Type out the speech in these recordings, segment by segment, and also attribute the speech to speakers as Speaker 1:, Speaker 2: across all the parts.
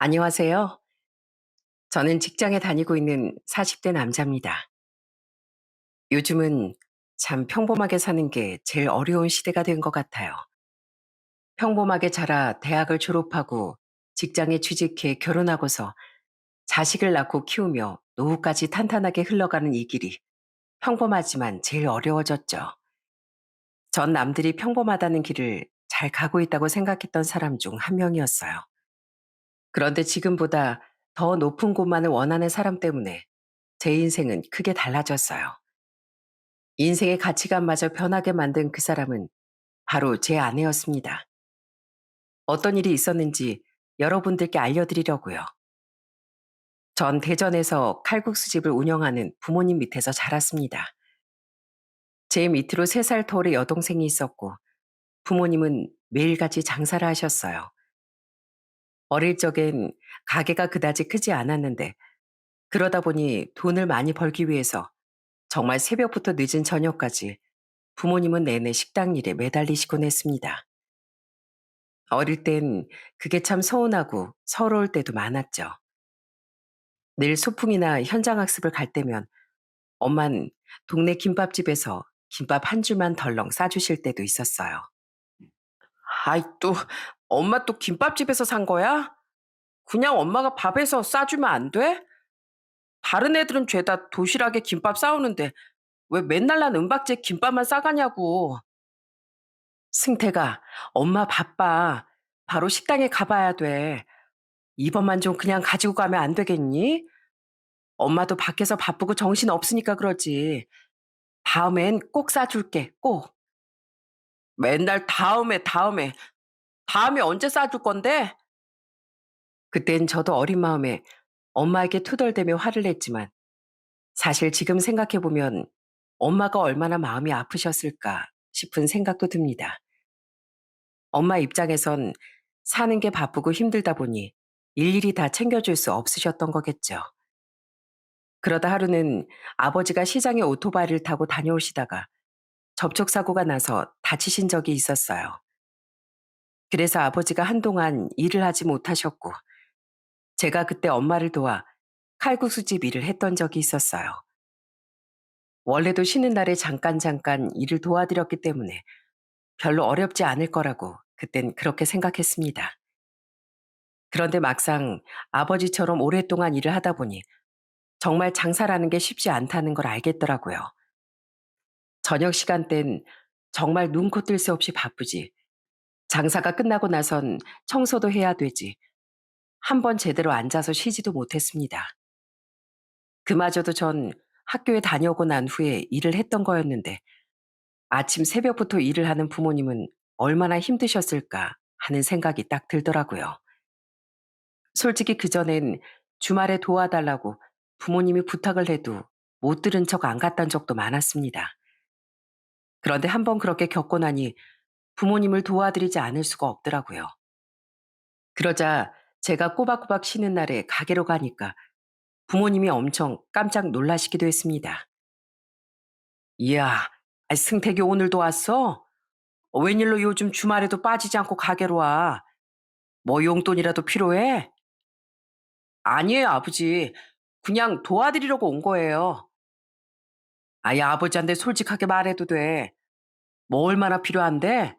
Speaker 1: 안녕하세요. 저는 직장에 다니고 있는 40대 남자입니다. 요즘은 참 평범하게 사는 게 제일 어려운 시대가 된 것 같아요. 평범하게 자라 대학을 졸업하고 직장에 취직해 결혼하고서 자식을 낳고 키우며 노후까지 탄탄하게 흘러가는 이 길이 평범하지만 제일 어려워졌죠. 전 남들이 평범하다는 길을 잘 가고 있다고 생각했던 사람 중 한 명이었어요. 그런데 지금보다 더 높은 곳만을 원하는 사람 때문에 제 인생은 크게 달라졌어요. 인생의 가치관마저 변하게 만든 그 사람은 바로 제 아내였습니다. 어떤 일이 있었는지 여러분들께 알려드리려고요. 전 대전에서 칼국수집을 운영하는 부모님 밑에서 자랐습니다. 제 밑으로 3살 터울의 여동생이 있었고 부모님은 매일같이 장사를 하셨어요. 어릴 적엔 가게가 그다지 크지 않았는데 그러다 보니 돈을 많이 벌기 위해서 정말 새벽부터 늦은 저녁까지 부모님은 내내 식당 일에 매달리시곤 했습니다. 어릴 땐 그게 참 서운하고 서러울 때도 많았죠. 늘 소풍이나 현장학습을 갈 때면 엄만 동네 김밥집에서 김밥 한 줄만 덜렁 싸주실 때도 있었어요. 아이 또 엄마 또 김밥집에서 산 거야? 그냥 엄마가 밥에서 싸주면 안 돼? 다른 애들은 죄다 도시락에 김밥 싸오는데 왜 맨날 난 은박지에 김밥만 싸가냐고. 승태가 엄마 바빠. 바로 식당에 가봐야 돼. 이번만 좀 그냥 가지고 가면 안 되겠니? 엄마도 밖에서 바쁘고 정신 없으니까 그러지. 다음엔 꼭 싸줄게, 꼭. 맨날 다음에 언제 싸줄 건데? 그땐 저도 어린 마음에 엄마에게 투덜대며 화를 냈지만 사실 지금 생각해보면 엄마가 얼마나 마음이 아프셨을까 싶은 생각도 듭니다. 엄마 입장에선 사는 게 바쁘고 힘들다 보니 일일이 다 챙겨줄 수 없으셨던 거겠죠. 그러다 하루는 아버지가 시장에 오토바이를 타고 다녀오시다가 접촉사고가 나서 다치신 적이 있었어요. 그래서 아버지가 한동안 일을 하지 못하셨고, 제가 그때 엄마를 도와 칼국수집 일을 했던 적이 있었어요. 원래도 쉬는 날에 잠깐 일을 도와드렸기 때문에 별로 어렵지 않을 거라고 그땐 그렇게 생각했습니다. 그런데 막상 아버지처럼 오랫동안 일을 하다 보니 정말 장사라는 게 쉽지 않다는 걸 알겠더라고요. 저녁 시간 땐 정말 눈코 뜰 새 없이 바쁘지. 장사가 끝나고 나선 청소도 해야 되지. 한 번 제대로 앉아서 쉬지도 못했습니다. 그마저도 전 학교에 다녀오고 난 후에 일을 했던 거였는데 아침 새벽부터 일을 하는 부모님은 얼마나 힘드셨을까 하는 생각이 딱 들더라고요. 솔직히 그전엔 주말에 도와달라고 부모님이 부탁을 해도 못 들은 척 안 갔던 적도 많았습니다. 그런데 한번 그렇게 겪고 나니 부모님을 도와드리지 않을 수가 없더라고요. 그러자 제가 꼬박꼬박 쉬는 날에 가게로 가니까 부모님이 엄청 깜짝 놀라시기도 했습니다. 이야, 승택이 오늘도 왔어? 웬일로 요즘 주말에도 빠지지 않고 가게로 와? 뭐 용돈이라도 필요해? 아니에요, 아버지. 그냥 도와드리려고 온 거예요. 아예 아버지한테 솔직하게 말해도 돼. 뭐 얼마나 필요한데?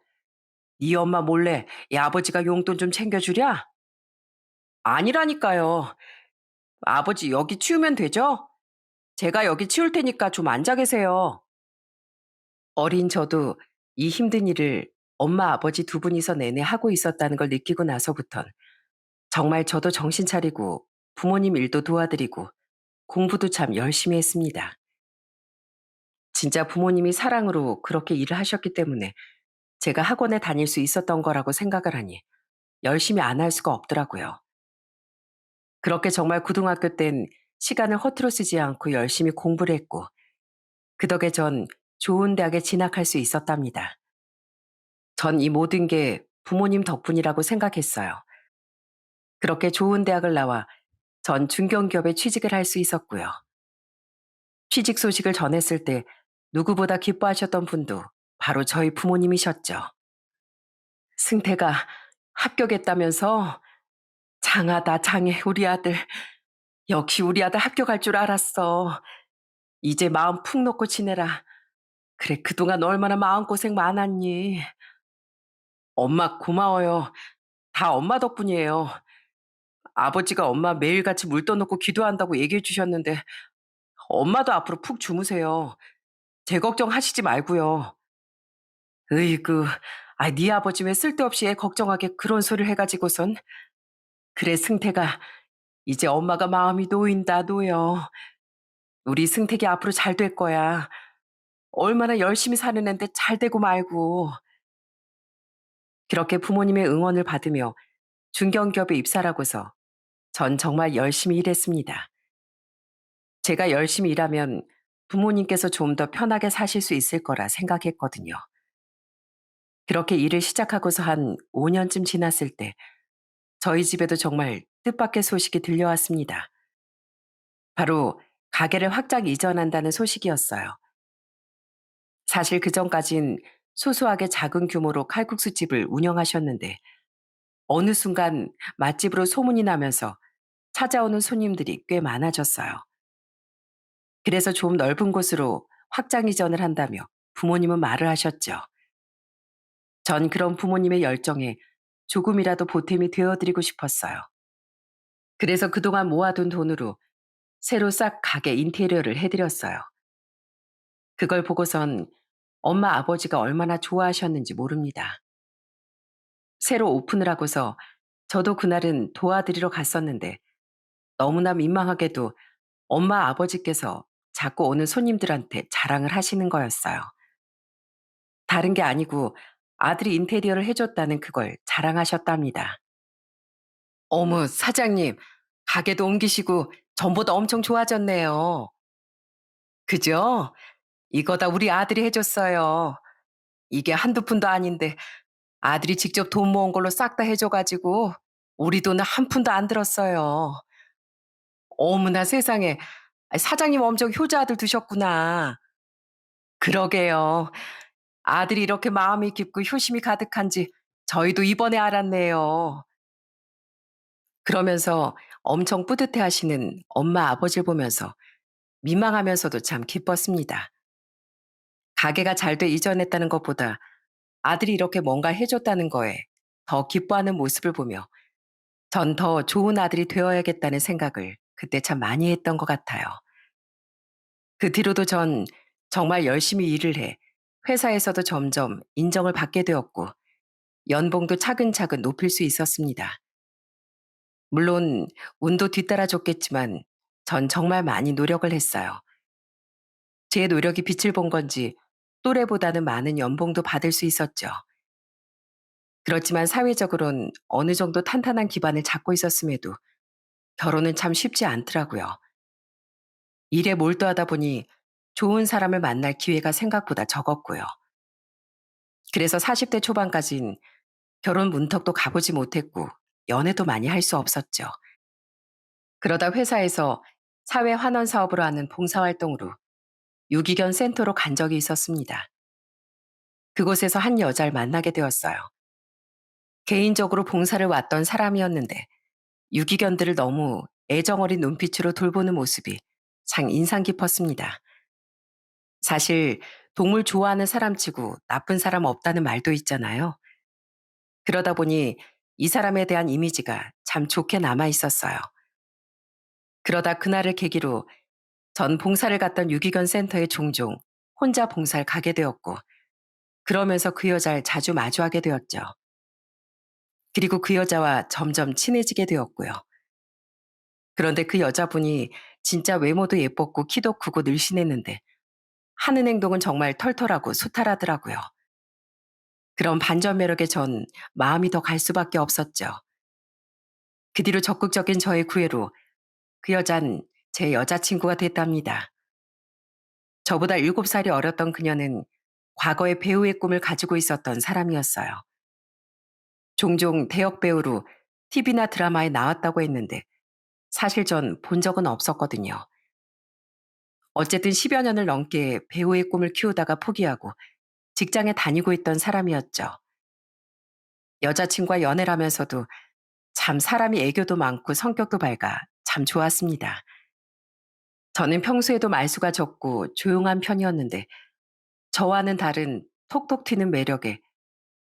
Speaker 1: 네 엄마 몰래 이 아버지가 용돈 좀 챙겨주랴? 아니라니까요. 아버지 여기 치우면 되죠? 제가 여기 치울 테니까 좀 앉아 계세요. 어린 저도 이 힘든 일을 엄마 아버지 두 분이서 내내 하고 있었다는 걸 느끼고 나서부턴 정말 저도 정신 차리고 부모님 일도 도와드리고 공부도 참 열심히 했습니다. 진짜 부모님이 사랑으로 그렇게 일을 하셨기 때문에 제가 학원에 다닐 수 있었던 거라고 생각을 하니 열심히 안 할 수가 없더라고요. 그렇게 정말 고등학교 땐 시간을 허투루 쓰지 않고 열심히 공부를 했고 그 덕에 전 좋은 대학에 진학할 수 있었답니다. 전 이 모든 게 부모님 덕분이라고 생각했어요. 그렇게 좋은 대학을 나와 전 중견기업에 취직을 할 수 있었고요. 취직 소식을 전했을 때 누구보다 기뻐하셨던 분도 바로 저희 부모님이셨죠. 승태가 합격했다면서? 장하다, 장해, 우리 아들. 역시 우리 아들 합격할 줄 알았어. 이제 마음 푹 놓고 지내라. 그래, 그동안 얼마나 마음고생 많았니. 엄마 고마워요. 다 엄마 덕분이에요. 아버지가 엄마 매일같이 물 떠놓고 기도한다고 얘기해 주셨는데 엄마도 앞으로 푹 주무세요. 제 걱정하시지 말고요. 으이구, 네 아버지 왜 쓸데없이 애 걱정하게 그런 소리를 해가지고선. 그래, 승태가 이제 엄마가 마음이 놓인다, 놓여. 우리 승택이 앞으로 잘 될 거야. 얼마나 열심히 사는 앤데 잘 되고 말고. 그렇게 부모님의 응원을 받으며 중견기업에 입사하고서 전 정말 열심히 일했습니다. 제가 열심히 일하면 부모님께서 좀 더 편하게 사실 수 있을 거라 생각했거든요. 그렇게 일을 시작하고서 한 5년쯤 지났을 때 저희 집에도 정말 뜻밖의 소식이 들려왔습니다. 바로 가게를 확장 이전한다는 소식이었어요. 사실 그전까진 소소하게 작은 규모로 칼국수집을 운영하셨는데 어느 순간 맛집으로 소문이 나면서 찾아오는 손님들이 꽤 많아졌어요. 그래서 좀 넓은 곳으로 확장 이전을 한다며 부모님은 말을 하셨죠. 전 그런 부모님의 열정에 조금이라도 보탬이 되어드리고 싶었어요. 그래서 그동안 모아둔 돈으로 새로 싹 가게 인테리어를 해드렸어요. 그걸 보고선 엄마 아버지가 얼마나 좋아하셨는지 모릅니다. 새로 오픈을 하고서 저도 그날은 도와드리러 갔었는데 너무나 민망하게도 엄마 아버지께서 자꾸 오는 손님들한테 자랑을 하시는 거였어요. 다른 게 아니고 아들이 인테리어를 해줬다는 그걸 자랑하셨답니다. 어머, 사장님, 가게도 옮기시고 전보다 엄청 좋아졌네요. 그죠? 이거 다 우리 아들이 해줬어요. 이게 한두 푼도 아닌데 아들이 직접 돈 모은 걸로 싹 다 해줘가지고 우리 돈은 한 푼도 안 들었어요. 어머나 세상에. 사장님 엄청 효자 아들 두셨구나. 그러게요. 아들이 이렇게 마음이 깊고 효심이 가득한지 저희도 이번에 알았네요. 그러면서 엄청 뿌듯해 하시는 엄마 아버지를 보면서 민망하면서도 참 기뻤습니다. 가게가 잘 돼 이전했다는 것보다 아들이 이렇게 뭔가 해줬다는 거에 더 기뻐하는 모습을 보며 전 더 좋은 아들이 되어야겠다는 생각을 그때 참 많이 했던 것 같아요. 그 뒤로도 전 정말 열심히 일을 해 회사에서도 점점 인정을 받게 되었고 연봉도 차근차근 높일 수 있었습니다. 물론 운도 뒤따라줬겠지만 전 정말 많이 노력을 했어요. 제 노력이 빛을 본 건지 또래보다는 많은 연봉도 받을 수 있었죠. 그렇지만 사회적으론 어느 정도 탄탄한 기반을 잡고 있었음에도 결혼은 참 쉽지 않더라고요. 일에 몰두하다 보니 좋은 사람을 만날 기회가 생각보다 적었고요. 그래서 40대 초반까진 결혼 문턱도 가보지 못했고 연애도 많이 할 수 없었죠. 그러다 회사에서 사회 환원 사업으로 하는 봉사활동으로 유기견 센터로 간 적이 있었습니다. 그곳에서 한 여자를 만나게 되었어요. 개인적으로 봉사를 왔던 사람이었는데 유기견들을 너무 애정어린 눈빛으로 돌보는 모습이 참 인상 깊었습니다. 사실 동물 좋아하는 사람치고 나쁜 사람 없다는 말도 있잖아요. 그러다 보니 이 사람에 대한 이미지가 참 좋게 남아 있었어요. 그러다 그날을 계기로 전 봉사를 갔던 유기견 센터에 종종 혼자 봉사를 가게 되었고, 그러면서 그 여자를 자주 마주하게 되었죠. 그리고 그 여자와 점점 친해지게 되었고요. 그런데 그 여자분이 진짜 외모도 예뻤고 키도 크고 늘씬했는데 하는 행동은 정말 털털하고 소탈하더라고요. 그런 반전 매력에 전 마음이 더 갈 수밖에 없었죠. 그 뒤로 적극적인 저의 구애로 그 여잔 제 여자친구가 됐답니다. 저보다 7살이 어렸던 그녀는 과거에 배우의 꿈을 가지고 있었던 사람이었어요. 종종 대역 배우로 TV나 드라마에 나왔다고 했는데 사실 전 본 적은 없었거든요. 어쨌든 10여 년을 넘게 배우의 꿈을 키우다가 포기하고 직장에 다니고 있던 사람이었죠. 여자친구와 연애를 하면서도 참 사람이 애교도 많고 성격도 밝아 참 좋았습니다. 저는 평소에도 말수가 적고 조용한 편이었는데 저와는 다른 톡톡 튀는 매력에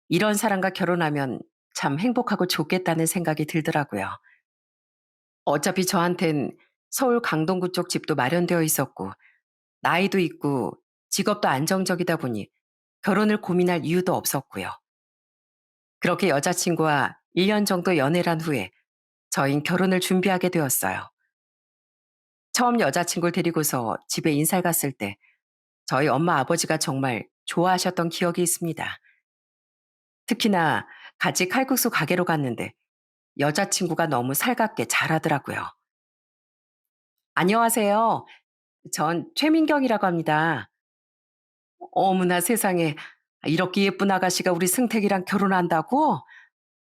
Speaker 1: 이런 사람과 결혼하면 참 행복하고 좋겠다는 생각이 들더라고요. 어차피 저한텐 서울 강동구 쪽 집도 마련되어 있었고 나이도 있고 직업도 안정적이다 보니 결혼을 고민할 이유도 없었고요. 그렇게 여자친구와 1년 정도 연애를 한 후에 저흰 결혼을 준비하게 되었어요. 처음 여자친구를 데리고서 집에 인사를 갔을 때 저희 엄마 아버지가 정말 좋아하셨던 기억이 있습니다. 특히나 같이 칼국수 가게로 갔는데 여자친구가 너무 살갑게 잘하더라고요. 안녕하세요. 전 최민경이라고 합니다. 어머나 세상에. 이렇게 예쁜 아가씨가 우리 승택이랑 결혼한다고?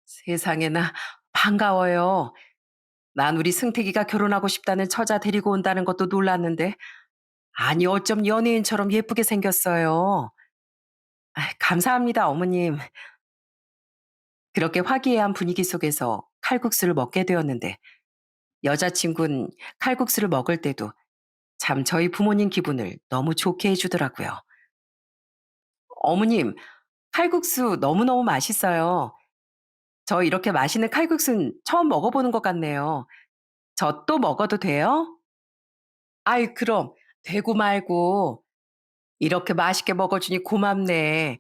Speaker 1: 세상에나 반가워요. 난 우리 승택이가 결혼하고 싶다는 처자 데리고 온다는 것도 놀랐는데 아니 어쩜 연예인처럼 예쁘게 생겼어요. 감사합니다 어머님. 그렇게 화기애애한 분위기 속에서 칼국수를 먹게 되었는데 여자친구는 칼국수를 먹을 때도 참 저희 부모님 기분을 너무 좋게 해 주더라고요. 어머님, 칼국수 너무너무 맛있어요. 저 이렇게 맛있는 칼국수는 처음 먹어보는 것 같네요. 저 또 먹어도 돼요? 아이, 그럼 되고 말고 이렇게 맛있게 먹어주니 고맙네.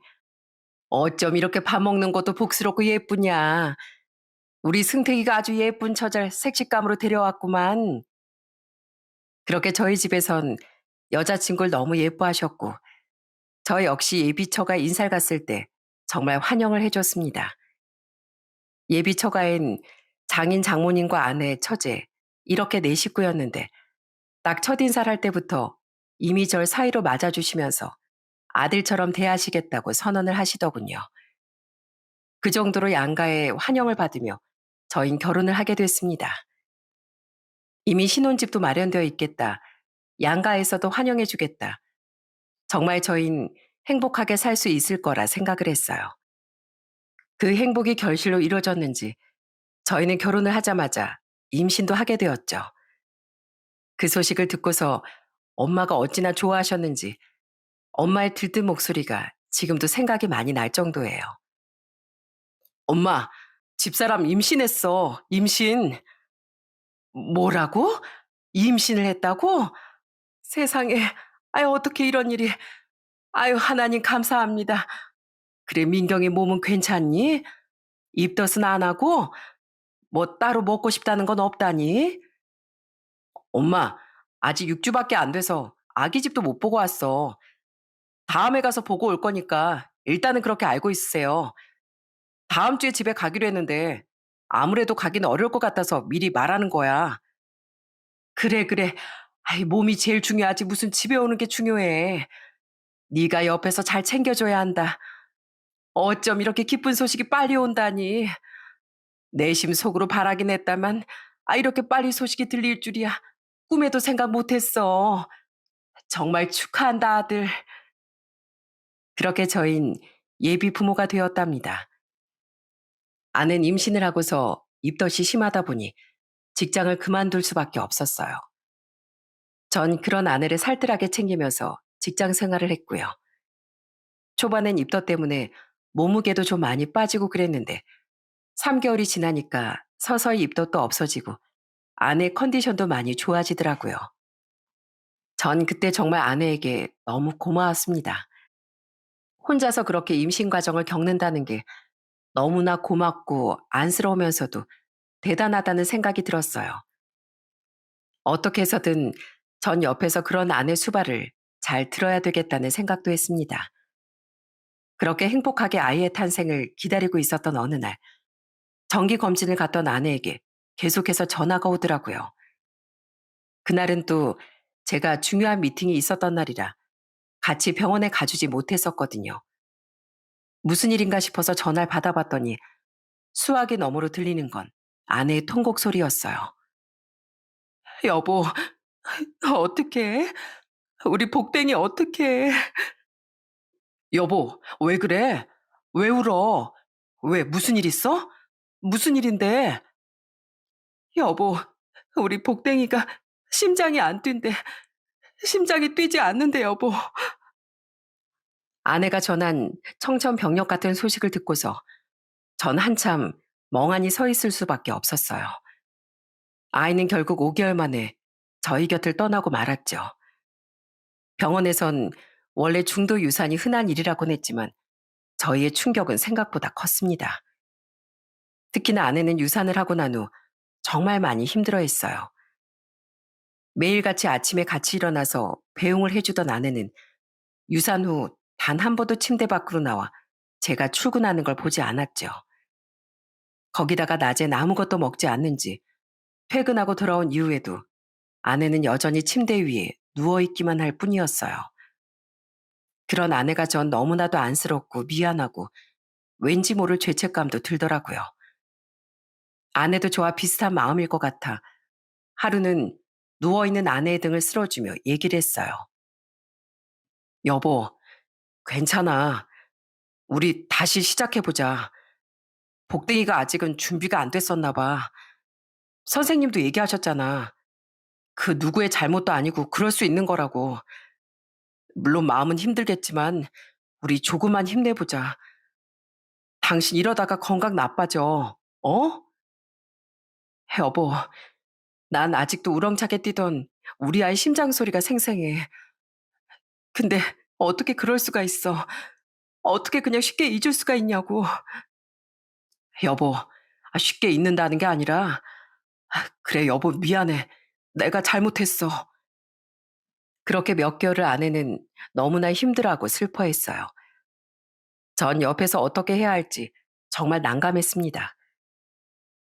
Speaker 1: 어쩜 이렇게 밥 먹는 것도 복스럽고 예쁘냐. 우리 승택이가 아주 예쁜 처자를 색식감으로 데려왔구만. 그렇게 저희 집에선 여자친구를 너무 예뻐하셨고 저 역시 예비처가 인사를 갔을 때 정말 환영을 해줬습니다. 예비처가엔 장인 장모님과 아내, 처제 이렇게 네 식구였는데 딱 첫인사를 할 때부터 이미 절 사이로 맞아주시면서 아들처럼 대하시겠다고 선언을 하시더군요. 그 정도로 양가의 환영을 받으며 저흰 결혼을 하게 됐습니다. 이미 신혼집도 마련되어 있겠다. 양가에서도 환영해주겠다. 정말 저흰 행복하게 살 수 있을 거라 생각을 했어요. 그 행복이 결실로 이루어졌는지 저희는 결혼을 하자마자 임신도 하게 되었죠. 그 소식을 듣고서 엄마가 어찌나 좋아하셨는지 엄마의 들뜬 목소리가 지금도 생각이 많이 날 정도예요. 엄마, 집사람 임신했어. 임신. 뭐라고? 임신을 했다고? 세상에. 아유, 어떻게 이런 일이. 아유, 하나님 감사합니다. 그래, 민경이 몸은 괜찮니? 입덧은 안 하고? 뭐 따로 먹고 싶다는 건 없다니? 엄마, 아직 6주밖에 안 돼서 아기 집도 못 보고 왔어. 다음에 가서 보고 올 거니까 일단은 그렇게 알고 있으세요. 다음 주에 집에 가기로 했는데 아무래도 가기는 어려울 것 같아서 미리 말하는 거야. 그래, 그래. 아이, 몸이 제일 중요하지 무슨 집에 오는 게 중요해. 네가 옆에서 잘 챙겨줘야 한다. 어쩜 이렇게 기쁜 소식이 빨리 온다니. 내심 속으로 바라긴 했다만 이렇게 빨리 소식이 들릴 줄이야. 꿈에도 생각 못했어. 정말 축하한다 아들. 그렇게 저흰 예비 부모가 되었답니다. 아는 임신을 하고서 입덧이 심하다 보니 직장을 그만둘 수밖에 없었어요. 전 그런 아내를 살뜰하게 챙기면서 직장 생활을 했고요. 초반엔 입덧 때문에 몸무게도 좀 많이 빠지고 그랬는데 3개월이 지나니까 서서히 입덧도 없어지고 아내 컨디션도 많이 좋아지더라고요. 전 그때 정말 아내에게 너무 고마웠습니다. 혼자서 그렇게 임신 과정을 겪는다는 게 너무나 고맙고 안쓰러우면서도 대단하다는 생각이 들었어요. 어떻게 해서든 전 옆에서 그런 아내 수발을 잘 들어야 되겠다는 생각도 했습니다. 그렇게 행복하게 아이의 탄생을 기다리고 있었던 어느 날, 정기 검진을 갔던 아내에게 계속해서 전화가 오더라고요. 그날은 또 제가 중요한 미팅이 있었던 날이라 같이 병원에 가주지 못했었거든요. 무슨 일인가 싶어서 전화를 받아봤더니 수화기 너머로 들리는 건 아내의 통곡 소리였어요. 여보, 어떡해? 우리 복댕이 어떡해? 여보, 왜 그래? 왜 울어? 왜, 무슨 일 있어? 무슨 일인데? 여보, 우리 복댕이가 심장이 안 뛴대. 심장이 뛰지 않는데, 여보. 아내가 전한 청천벽력 같은 소식을 듣고서 전 한참 멍하니 서 있을 수밖에 없었어요. 아이는 결국 5개월 만에 저희 곁을 떠나고 말았죠. 병원에선 원래 중도 유산이 흔한 일이라곤 했지만 저희의 충격은 생각보다 컸습니다. 특히나 아내는 유산을 하고 난 후 정말 많이 힘들어했어요. 매일같이 아침에 같이 일어나서 배웅을 해주던 아내는 유산 후 단 한 번도 침대 밖으로 나와 제가 출근하는 걸 보지 않았죠. 거기다가 낮엔 아무것도 먹지 않는지 퇴근하고 돌아온 이후에도 아내는 여전히 침대 위에 누워있기만 할 뿐이었어요. 그런 아내가 전 너무나도 안쓰럽고 미안하고 왠지 모를 죄책감도 들더라고요. 아내도 저와 비슷한 마음일 것 같아 하루는 누워있는 아내의 등을 쓸어주며 얘기를 했어요. 여보, 괜찮아. 우리 다시 시작해보자. 복댕이가 아직은 준비가 안 됐었나 봐. 선생님도 얘기하셨잖아. 그 누구의 잘못도 아니고 그럴 수 있는 거라고. 물론 마음은 힘들겠지만 우리 조금만 힘내보자. 당신 이러다가 건강 나빠져. 어? 여보, 난 아직도 우렁차게 뛰던 우리 아이 심장 소리가 생생해. 근데 어떻게 그럴 수가 있어. 어떻게 그냥 쉽게 잊을 수가 있냐고. 여보, 쉽게 잊는다는 게 아니라, 그래, 여보, 미안해. 내가 잘못했어. 그렇게 몇 개월을 아내는 너무나 힘들어하고 슬퍼했어요. 전 옆에서 어떻게 해야 할지 정말 난감했습니다.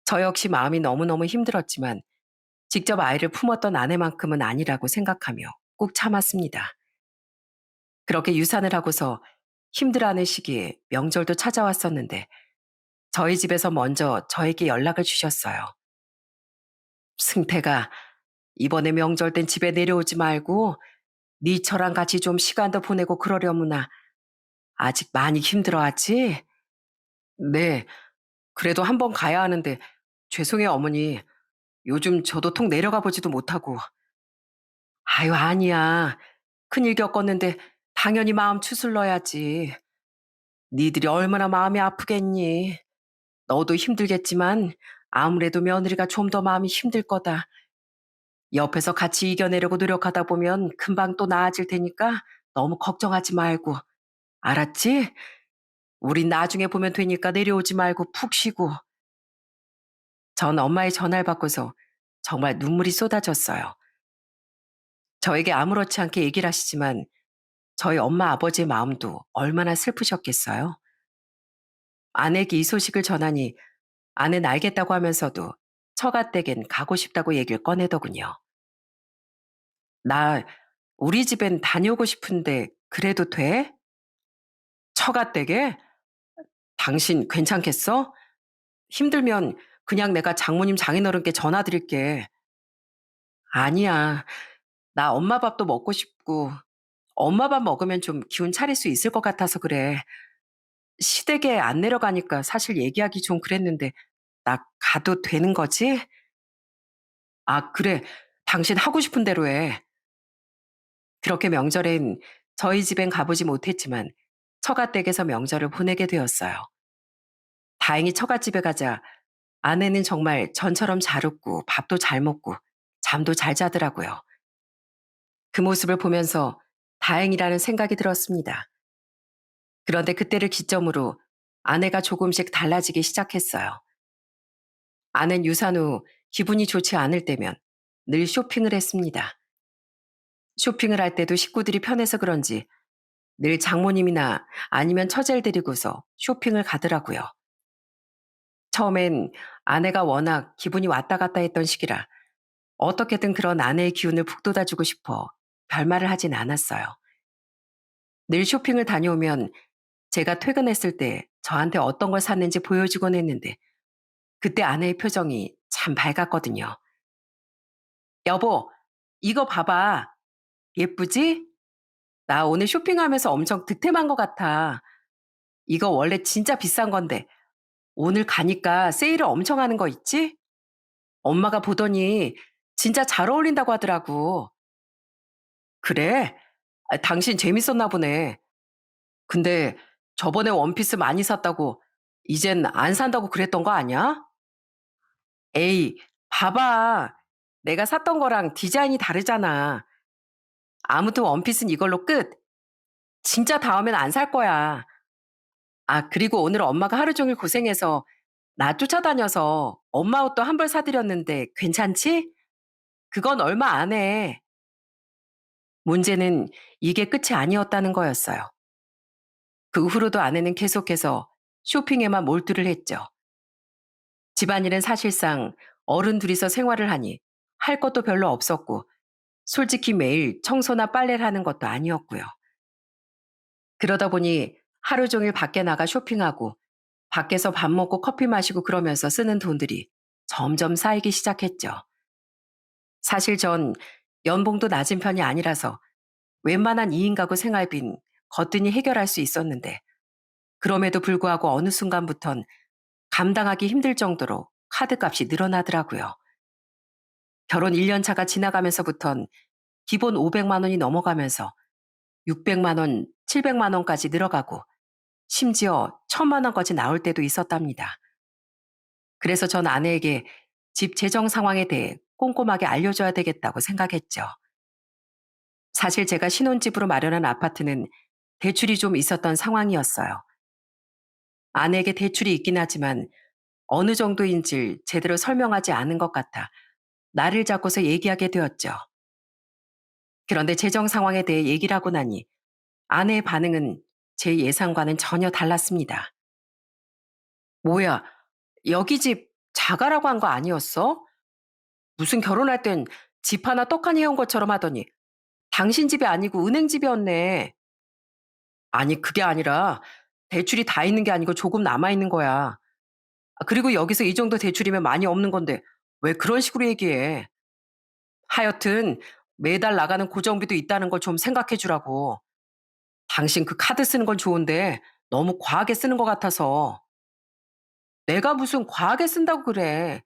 Speaker 1: 저 역시 마음이 너무너무 힘들었지만 직접 아이를 품었던 아내만큼은 아니라고 생각하며 꾹 참았습니다. 그렇게 유산을 하고서 힘들어하는 시기에 명절도 찾아왔었는데 저희 집에서 먼저 저에게 연락을 주셨어요. 승태가 이번에 명절 땐 집에 내려오지 말고 니처랑 같이 좀 시간도 보내고 그러려무나. 아직 많이 힘들어하지? 네, 그래도 한번 가야 하는데 죄송해요 어머니. 요즘 저도 통 내려가 보지도 못하고. 아유 아니야. 큰일 겪었는데 당연히 마음 추슬러야지. 니들이 얼마나 마음이 아프겠니. 너도 힘들겠지만 아무래도 며느리가 좀 더 마음이 힘들 거다. 옆에서 같이 이겨내려고 노력하다 보면 금방 또 나아질 테니까 너무 걱정하지 말고. 알았지? 우린 나중에 보면 되니까 내려오지 말고 푹 쉬고. 전 엄마의 전화를 받고서 정말 눈물이 쏟아졌어요. 저에게 아무렇지 않게 얘기를 하시지만 저희 엄마 아버지의 마음도 얼마나 슬프셨겠어요. 아내에게 이 소식을 전하니 아내는 알겠다고 하면서도 처가댁엔 가고 싶다고 얘기를 꺼내더군요. 나 우리 집엔 다녀오고 싶은데 그래도 돼? 처가댁에? 당신 괜찮겠어? 힘들면 그냥 내가 장모님 장인어른께 전화드릴게. 아니야. 나 엄마 밥도 먹고 싶고 엄마 밥 먹으면 좀 기운 차릴 수 있을 것 같아서 그래. 시댁에 안 내려가니까 사실 얘기하기 좀 그랬는데 나 가도 되는 거지? 아, 그래. 당신 하고 싶은 대로 해. 그렇게 명절엔 저희 집엔 가보지 못했지만 처가댁에서 명절을 보내게 되었어요. 다행히 처갓집에 가자 아내는 정말 전처럼 잘 웃고 밥도 잘 먹고 잠도 잘 자더라고요. 그 모습을 보면서 다행이라는 생각이 들었습니다. 그런데 그때를 기점으로 아내가 조금씩 달라지기 시작했어요. 아내는 유산 후 기분이 좋지 않을 때면 늘 쇼핑을 했습니다. 쇼핑을 할 때도 식구들이 편해서 그런지 늘 장모님이나 아니면 처제를 데리고서 쇼핑을 가더라고요. 처음엔 아내가 워낙 기분이 왔다 갔다 했던 시기라 어떻게든 그런 아내의 기운을 북돋아주고 싶어 별말을 하진 않았어요. 늘 쇼핑을 다녀오면 제가 퇴근했을 때 저한테 어떤 걸 샀는지 보여주곤 했는데 그때 아내의 표정이 참 밝았거든요. 여보, 이거 봐봐. 예쁘지? 나 오늘 쇼핑하면서 엄청 득템한 것 같아. 이거 원래 진짜 비싼 건데 오늘 가니까 세일을 엄청 하는 거 있지? 엄마가 보더니 진짜 잘 어울린다고 하더라고. 그래? 아, 당신 재밌었나 보네. 근데 저번에 원피스 많이 샀다고 이젠 안 산다고 그랬던 거 아니야? 에이, 봐봐. 내가 샀던 거랑 디자인이 다르잖아. 아무튼 원피스는 이걸로 끝. 진짜 다음엔 안 살 거야. 아, 그리고 오늘 엄마가 하루 종일 고생해서 나 쫓아다녀서 엄마 옷도 한 벌 사드렸는데 괜찮지? 그건 얼마 안 해. 문제는 이게 끝이 아니었다는 거였어요. 그 후로도 아내는 계속해서 쇼핑에만 몰두를 했죠. 집안일은 사실상 어른 둘이서 생활을 하니 할 것도 별로 없었고, 솔직히 매일 청소나 빨래를 하는 것도 아니었고요. 그러다 보니 하루 종일 밖에 나가 쇼핑하고 밖에서 밥 먹고 커피 마시고 그러면서 쓰는 돈들이 점점 쌓이기 시작했죠. 사실 전 연봉도 낮은 편이 아니라서 웬만한 2인 가구 생활비는 거뜬히 해결할 수 있었는데, 그럼에도 불구하고 어느 순간부턴 감당하기 힘들 정도로 카드값이 늘어나더라고요. 결혼 1년 차가 지나가면서부턴 기본 500만 원이 넘어가면서 600만 원, 700만 원까지 늘어가고 심지어 1000만 원까지 나올 때도 있었답니다. 그래서 전 아내에게 집 재정 상황에 대해 꼼꼼하게 알려줘야 되겠다고 생각했죠. 사실 제가 신혼집으로 마련한 아파트는 대출이 좀 있었던 상황이었어요. 아내에게 대출이 있긴 하지만 어느 정도인지 제대로 설명하지 않은 것 같아 나를 잡고서 얘기하게 되었죠. 그런데 재정 상황에 대해 얘기를 하고 나니 아내의 반응은 제 예상과는 전혀 달랐습니다. 뭐야, 여기 집 자가라고 한 거 아니었어? 무슨 결혼할 땐 집 하나 떡 하나 해온 것처럼 하더니 당신 집이 아니고 은행 집이었네. 아니, 그게 아니라 대출이 다 있는 게 아니고 조금 남아 있는 거야. 아, 그리고 여기서 이 정도 대출이면 많이 없는 건데 왜 그런 식으로 얘기해? 하여튼 매달 나가는 고정비도 있다는 걸 좀 생각해 주라고. 당신 그 카드 쓰는 건 좋은데 너무 과하게 쓰는 것 같아서. 내가 무슨 과하게 쓴다고 그래.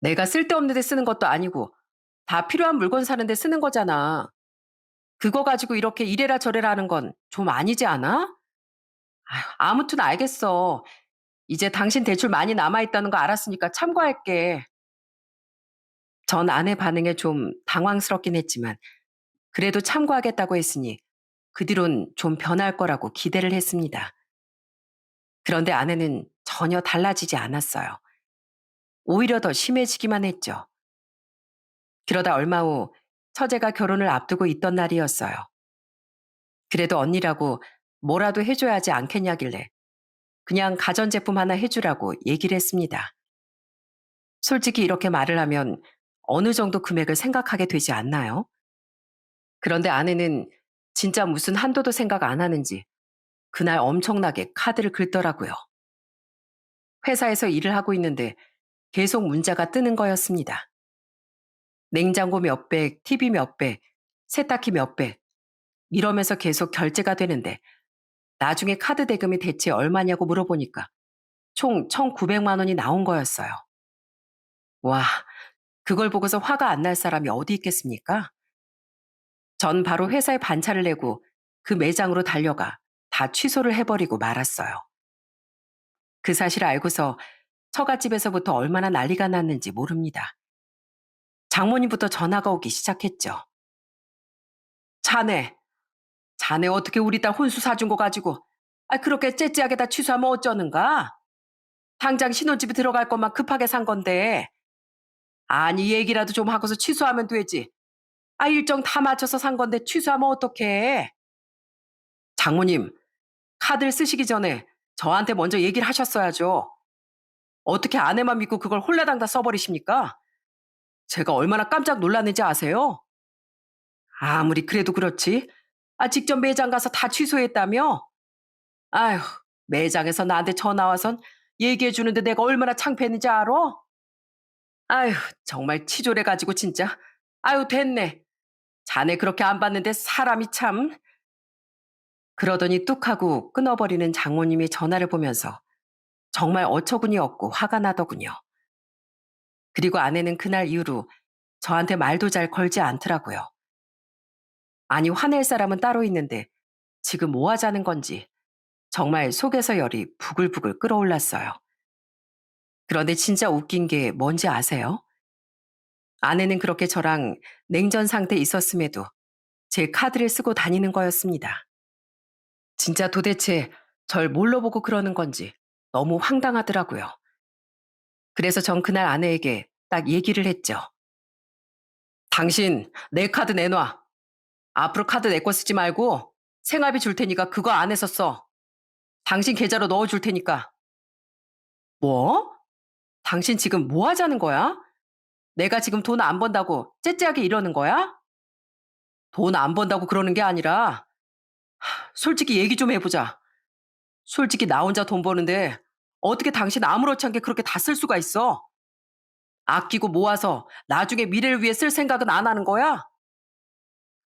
Speaker 1: 내가 쓸데없는 데 쓰는 것도 아니고 다 필요한 물건 사는 데 쓰는 거잖아. 그거 가지고 이렇게 이래라 저래라 하는 건 좀 아니지 않아? 아휴, 아무튼 알겠어. 이제 당신 대출 많이 남아 있다는 거 알았으니까 참고할게. 전 아내 반응에 좀 당황스럽긴 했지만 그래도 참고하겠다고 했으니 그 뒤론 좀 변할 거라고 기대를 했습니다. 그런데 아내는 전혀 달라지지 않았어요. 오히려 더 심해지기만 했죠. 그러다 얼마 후 처제가 결혼을 앞두고 있던 날이었어요. 그래도 언니라고 뭐라도 해줘야 하지 않겠냐길래 그냥 가전제품 하나 해주라고 얘기를 했습니다. 솔직히 이렇게 말을 하면 어느 정도 금액을 생각하게 되지 않나요? 그런데 아내는 진짜 무슨 한도도 생각 안 하는지 그날 엄청나게 카드를 긁더라고요. 회사에서 일을 하고 있는데 계속 문자가 뜨는 거였습니다. 냉장고 몇 백, TV 몇 백, 세탁기 몇 백, 이러면서 계속 결제가 되는데 나중에 카드 대금이 대체 얼마냐고 물어보니까 총 1,900만 원이 나온 거였어요. 와, 그걸 보고서 화가 안 날 사람이 어디 있겠습니까? 전 바로 회사에 반차를 내고 그 매장으로 달려가 다 취소를 해버리고 말았어요. 그 사실을 알고서 처갓집에서부터 얼마나 난리가 났는지 모릅니다. 장모님부터 전화가 오기 시작했죠. 자네, 자네 어떻게 우리 딸 혼수 사준 거 가지고 그렇게 째째하게 다 취소하면 어쩌는가? 당장 신혼집에 들어갈 것만 급하게 산 건데. 아니, 얘기라도 좀 하고서 취소하면 되지. 일정 다 맞춰서 산 건데 취소하면 어떡해? 장모님, 카드를 쓰시기 전에 저한테 먼저 얘기를 하셨어야죠. 어떻게 아내만 믿고 그걸 홀라당 다 써버리십니까? 제가 얼마나 깜짝 놀랐는지 아세요? 아무리 그래도 그렇지. 직접 매장 가서 다 취소했다며? 아휴, 매장에서 나한테 전화 와선 얘기해 주는데 내가 얼마나 창피했는지 알아? 아휴, 정말 치졸해가지고 진짜. 아유, 됐네. 자네 그렇게 안 봤는데 사람이 참. 그러더니 뚝 하고 끊어버리는 장모님의 전화를 보면서 정말 어처구니 없고 화가 나더군요. 그리고 아내는 그날 이후로 저한테 말도 잘 걸지 않더라고요. 아니, 화낼 사람은 따로 있는데 지금 뭐 하자는 건지 정말 속에서 열이 부글부글 끓어올랐어요. 그런데 진짜 웃긴 게 뭔지 아세요? 아내는 그렇게 저랑 냉전 상태에 있었음에도 제 카드를 쓰고 다니는 거였습니다. 진짜 도대체 절 뭘로 보고 그러는 건지 너무 황당하더라고요. 그래서 전 그날 아내에게 딱 얘기를 했죠. 당신 내 카드 내놔. 앞으로 카드 내 거 쓰지 말고 생활비 줄 테니까 그거 안에서 써. 당신 계좌로 넣어줄 테니까. 뭐? 당신 지금 뭐 하자는 거야? 내가 지금 돈 안 번다고 째째하게 이러는 거야? 돈 안 번다고 그러는 게 아니라 솔직히 얘기 좀 해보자. 솔직히 나 혼자 돈 버는데 어떻게 당신 아무렇지 않게 그렇게 다 쓸 수가 있어? 아끼고 모아서 나중에 미래를 위해 쓸 생각은 안 하는 거야?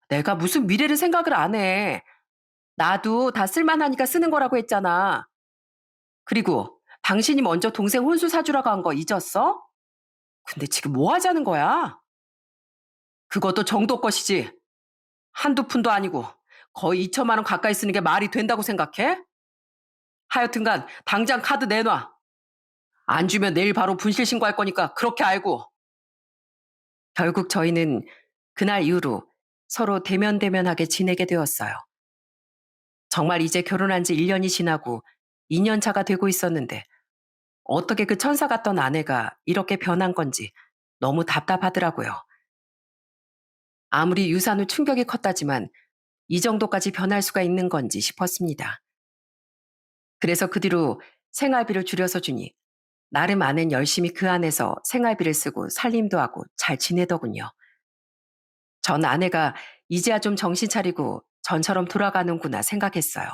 Speaker 1: 내가 무슨 미래를 생각을 안 해. 나도 다 쓸만하니까 쓰는 거라고 했잖아. 그리고 당신이 먼저 동생 혼수 사주라고 한 거 잊었어? 근데 지금 뭐 하자는 거야? 그것도 정도 것이지. 한두 푼도 아니고 거의 2천만 원 가까이 쓰는 게 말이 된다고 생각해? 하여튼간 당장 카드 내놔. 안 주면 내일 바로 분실 신고할 거니까 그렇게 알고. 결국 저희는 그날 이후로 서로 대면대면하게 지내게 되었어요. 정말 이제 결혼한 지 1년이 지나고 2년 차가 되고 있었는데 어떻게 그 천사 같던 아내가 이렇게 변한 건지 너무 답답하더라고요. 아무리 유산 후 충격이 컸다지만 이 정도까지 변할 수가 있는 건지 싶었습니다. 그래서 그 뒤로 생활비를 줄여서 주니 나름 아는 열심히 그 안에서 생활비를 쓰고 살림도 하고 잘 지내더군요. 전 아내가 이제야 좀 정신 차리고 전처럼 돌아가는구나 생각했어요.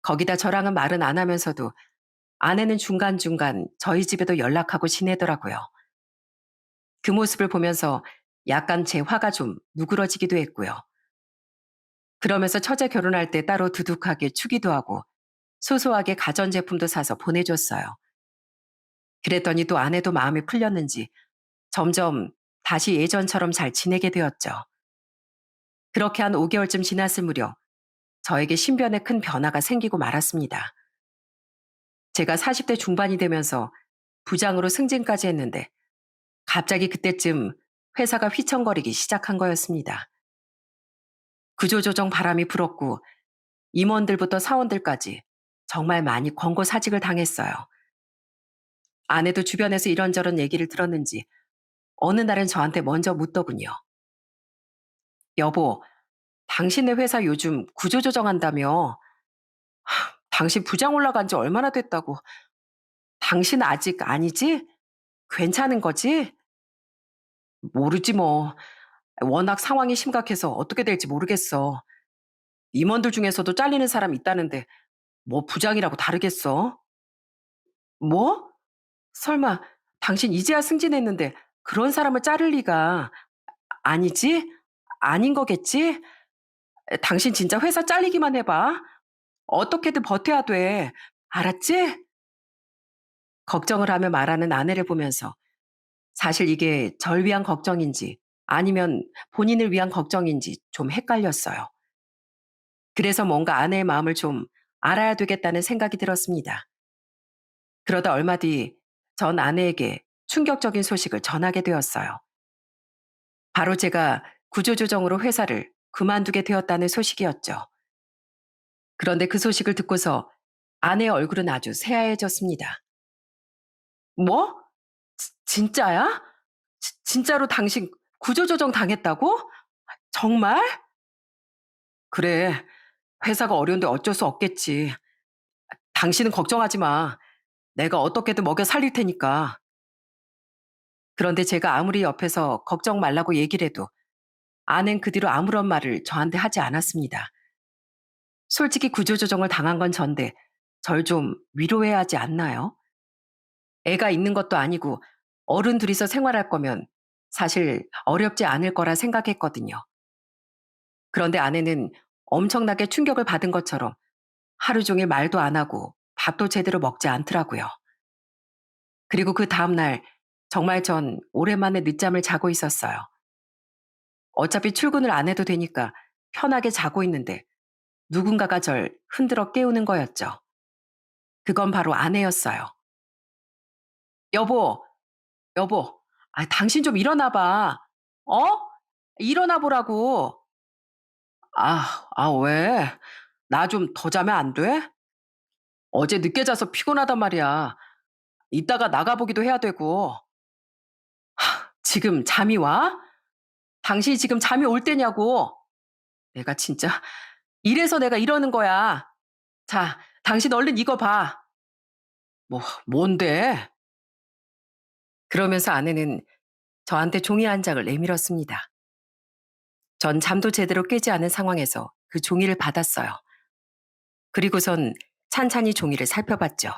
Speaker 1: 거기다 저랑은 말은 안 하면서도 아내는 중간중간 저희 집에도 연락하고 지내더라고요. 그 모습을 보면서 약간 제 화가 좀 누그러지기도 했고요. 그러면서 처제 결혼할 때 따로 두둑하게 추기도 하고 소소하게 가전제품도 사서 보내줬어요. 그랬더니 또 아내도 마음이 풀렸는지 점점 다시 예전처럼 잘 지내게 되었죠. 그렇게 한 5개월쯤 지났을 무렵 저에게 신변에 큰 변화가 생기고 말았습니다. 제가 40대 중반이 되면서 부장으로 승진까지 했는데 갑자기 그때쯤 회사가 휘청거리기 시작한 거였습니다. 구조조정 바람이 불었고 임원들부터 사원들까지 정말 많이 권고사직을 당했어요. 아내도 주변에서 이런저런 얘기를 들었는지 어느 날은 저한테 먼저 묻더군요. 여보, 당신네 회사 요즘 구조조정한다며? 당신 부장 올라간 지 얼마나 됐다고? 당신 아직 아니지? 괜찮은 거지? 모르지 뭐. 워낙 상황이 심각해서 어떻게 될지 모르겠어. 임원들 중에서도 잘리는 사람 있다는데 뭐 부장이라고 다르겠어? 뭐? 설마 당신 이제야 승진했는데 그런 사람을 자를 리가 아니지? 아닌 거겠지? 당신 진짜 회사 잘리기만 해봐. 어떻게든 버텨야 돼. 알았지? 걱정을 하며 말하는 아내를 보면서 사실 이게 절 위한 걱정인지 아니면 본인을 위한 걱정인지 좀 헷갈렸어요. 그래서 뭔가 아내의 마음을 좀 알아야 되겠다는 생각이 들었습니다. 그러다 얼마 뒤 전 아내에게 충격적인 소식을 전하게 되었어요. 바로 제가 구조조정으로 회사를 그만두게 되었다는 소식이었죠. 그런데 그 소식을 듣고서 아내의 얼굴은 아주 새하얘졌습니다. 뭐? 진짜야? 진짜로 당신 구조조정 당했다고? 정말? 그래. 회사가 어려운데 어쩔 수 없겠지. 당신은 걱정하지 마. 내가 어떻게든 먹여 살릴 테니까. 그런데 제가 아무리 옆에서 걱정 말라고 얘기를 해도 아낸 그 뒤로 아무런 말을 저한테 하지 않았습니다. 솔직히 구조조정을 당한 건 전데 절 좀 위로해야 하지 않나요? 애가 있는 것도 아니고 어른 둘이서 생활할 거면 사실 어렵지 않을 거라 생각했거든요. 그런데 아내는 엄청나게 충격을 받은 것처럼 하루 종일 말도 안 하고 밥도 제대로 먹지 않더라고요. 그리고 그 다음날 정말 전 오랜만에 늦잠을 자고 있었어요. 어차피 출근을 안 해도 되니까 편하게 자고 있는데 누군가가 절 흔들어 깨우는 거였죠. 그건 바로 아내였어요. 여보, 여보, 당신 좀 일어나 봐. 어? 일어나 보라고. 왜? 나 좀 더 자면 안 돼? 어제 늦게 자서 피곤하단 말이야. 이따가 나가보기도 해야 되고. 지금 잠이 와? 당신이 지금 잠이 올 때냐고. 내가 진짜, 이래서 내가 이러는 거야. 자, 당신 얼른 이거 봐. 뭔데? 그러면서 아내는 저한테 종이 한 장을 내밀었습니다. 전 잠도 제대로 깨지 않은 상황에서 그 종이를 받았어요. 그리고선 찬찬히 종이를 살펴봤죠.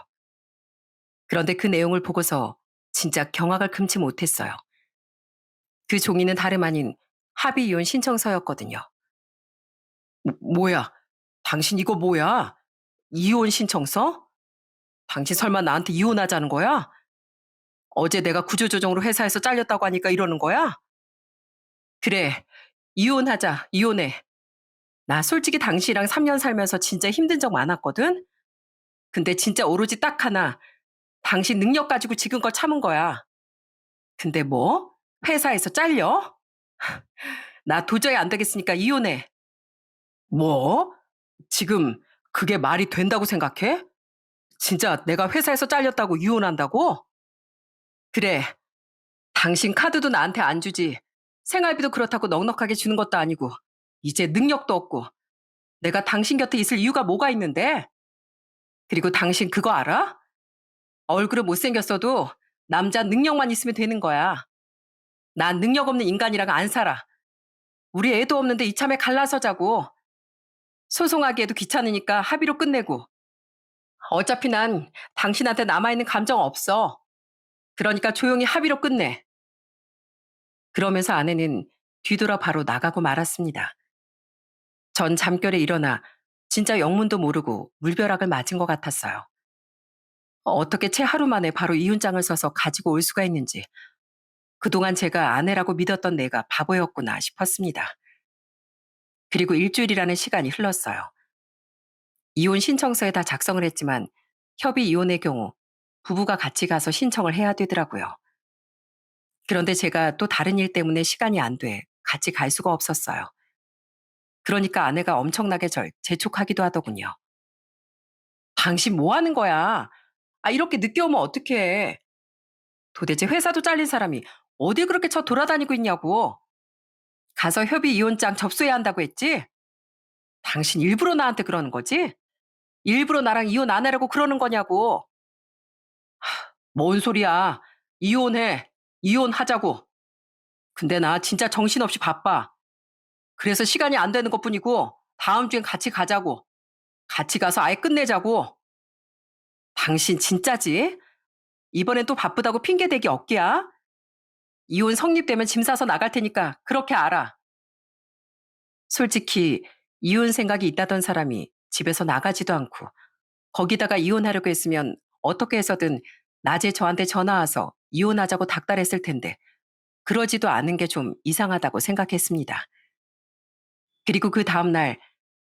Speaker 1: 그런데 그 내용을 보고서 진짜 경악을 금치 못했어요. 그 종이는 다름 아닌 합의 이혼 신청서였거든요. 뭐야? 당신 이거 뭐야? 이혼 신청서? 당신 설마 나한테 이혼하자는 거야? 어제 내가 구조조정으로 회사에서 잘렸다고 하니까 이러는 거야? 그래, 이혼하자, 이혼해. 나 솔직히 당신이랑 3년 살면서 진짜 힘든 적 많았거든? 근데 진짜 오로지 딱 하나, 당신 능력 가지고 지금껏 참은 거야. 근데 뭐? 회사에서 잘려? 나 도저히 안 되겠으니까 이혼해. 뭐? 지금 그게 말이 된다고 생각해? 진짜 내가 회사에서 잘렸다고 이혼한다고? 그래, 당신 카드도 나한테 안 주지. 생활비도 그렇다고 넉넉하게 주는 것도 아니고, 이제 능력도 없고, 내가 당신 곁에 있을 이유가 뭐가 있는데? 그리고 당신 그거 알아? 얼굴은 못생겼어도 남자 능력만 있으면 되는 거야. 난 능력 없는 인간이랑 안 살아. 우리 애도 없는데 이참에 갈라서 자고, 소송하기에도 귀찮으니까 합의로 끝내고, 어차피 난 당신한테 남아있는 감정 없어. 그러니까 조용히 합의로 끝내. 그러면서 아내는 뒤돌아 바로 나가고 말았습니다. 전 잠결에 일어나 진짜 영문도 모르고 물벼락을 맞은 것 같았어요. 어떻게 채 하루 만에 바로 이혼장을 써서 가지고 올 수가 있는지, 그동안 제가 아내라고 믿었던 내가 바보였구나 싶었습니다. 그리고 일주일이라는 시간이 흘렀어요. 이혼 신청서에 다 작성을 했지만 협의 이혼의 경우 부부가 같이 가서 신청을 해야 되더라고요. 그런데 제가 또 다른 일 때문에 시간이 안 돼 같이 갈 수가 없었어요. 그러니까 아내가 엄청나게 절 재촉하기도 하더군요. 당신 뭐 하는 거야? 이렇게 늦게 오면 어떡해. 도대체 회사도 잘린 사람이 어딜 그렇게 쳐 돌아다니고 있냐고. 가서 협의 이혼장 접수해야 한다고 했지? 당신 일부러 나한테 그러는 거지? 일부러 나랑 이혼 안 하려고 그러는 거냐고. 뭔 소리야. 이혼해. 이혼하자고. 근데 나 진짜 정신없이 바빠. 그래서 시간이 안 되는 것뿐이고 다음 주엔 같이 가자고. 같이 가서 아예 끝내자고. 당신 진짜지? 이번엔 또 바쁘다고 핑계대기 없기야? 이혼 성립되면 짐 싸서 나갈 테니까 그렇게 알아. 솔직히 이혼 생각이 있다던 사람이 집에서 나가지도 않고 거기다가 이혼하려고 했으면 어떻게 해서든 낮에 저한테 전화 와서 이혼하자고 닥달했을 텐데 그러지도 않은 게 좀 이상하다고 생각했습니다. 그리고 그 다음날